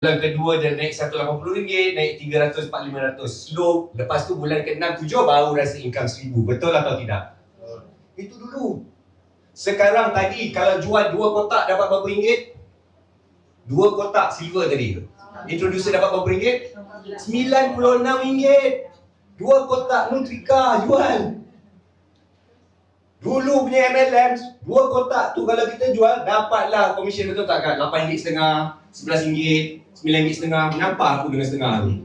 Bulan kedua dia naik RM180, naik RM300, RM400, slow. Lepas tu bulan ke-6, 7 baru rasa income RM1,000. Betul atau tidak? Itu dulu. Sekarang tadi kalau jual 2 kotak dapat berapa ringgit? 2 kotak silver tadi. Introducer dapat berapa ringgit? RM96. 2 kotak Nutrika jual. Dulu punya MLM, 2 kotak tu kalau kita jual, dapatlah komisen, betul tak kan? RM8.50, RM11, RM9.50. Nampak aku dengan setengah tu.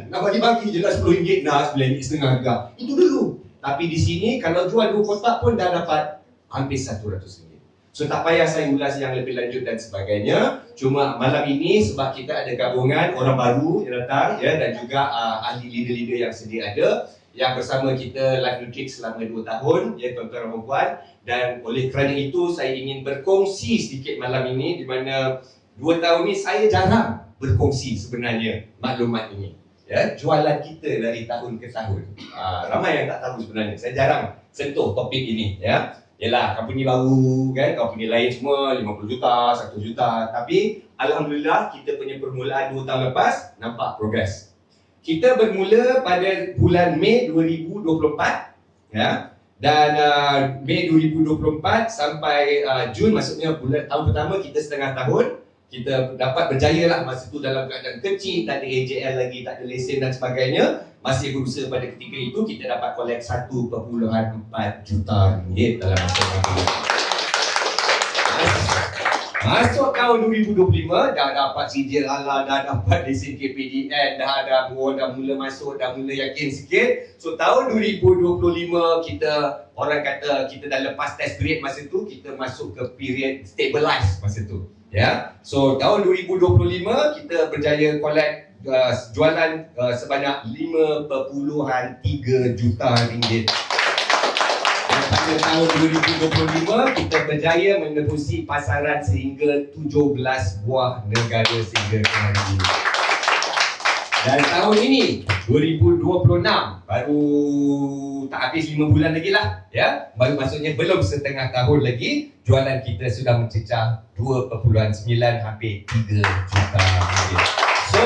Nak bagi-bagi je lah RM10 dah, RM9.50 juga. Itu dulu. Tapi di sini kalau jual 2 kotak pun dah dapat hampir RM100. So tak payah saya ulas yang lebih lanjut dan sebagainya. Cuma malam ini sebab kita ada gabungan orang baru yang datang ya, dan juga ahli leader-leader yang sedia ada yang bersama kita Life Nutrix selama 2 tahun ya tuan-tuan dan puan, dan oleh kerana itu saya ingin berkongsi sedikit malam ini, di mana 2 tahun ni saya jarang berkongsi sebenarnya maklumat ini ya, jualan kita dari tahun ke tahun. Ramai yang tak tahu sebenarnya, saya jarang sentuh topik ini ya. Yalah, company baru kan, company lain semua 50 juta, 1 juta. Tapi alhamdulillah kita punya permulaan 2 tahun lepas nampak progres. Kita bermula pada bulan Mei 2024 ya, dan Mei 2024 sampai Jun, maksudnya bulan tahun pertama kita setengah tahun. Kita dapat berjaya lah masa tu dalam keadaan kecil, tak ada AJL lagi, tak ada lesen dan sebagainya. Masih berusaha pada ketika itu, kita dapat collect 1.4 juta ringgit dalam masa yang masuk tahun 2025, dah dapat sijil halal, dah dapat lesen KPDN, dah ada dah mula masuk, dah mula yakin sikit. So tahun 2025 kita, orang kata kita dah lepas test grade masa tu, kita masuk ke period stabilize masa tu ya. So tahun 2025 kita berjaya collect jualan sebanyak 5.3 juta ringgit. Pada tahun 2025 kita berjaya menebusi pasaran sehingga 17 buah negara sehingga hari ini. Dan tahun ini 2026 baru tak habis 5 bulan lagi lah ya, baru maksudnya belum setengah tahun lagi, jualan kita sudah mencecah 2.9 hampir 3 juta ringgit. So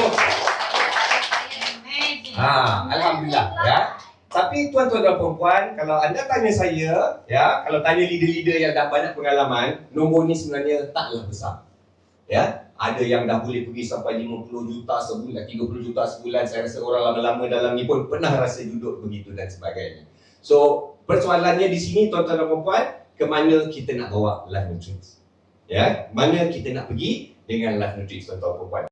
alhamdulillah ya. Tapi tuan-tuan dan puan-puan, kalau anda tanya saya ya, kalau tanya leader-leader yang dah banyak pengalaman, nombor ni sebenarnya taklah besar ya. Ada yang dah boleh pergi sampai 50 juta sebulan, 30 juta sebulan. Saya rasa orang lama-lama dalam ni pun pernah rasa duduk begitu dan sebagainya. So persoalannya di sini tuan-tuan dan puan-puan, ke mana kita nak bawa Life Nutrix ya, mana kita nak pergi dengan Life Nutrix tuan-tuan dan puan-puan.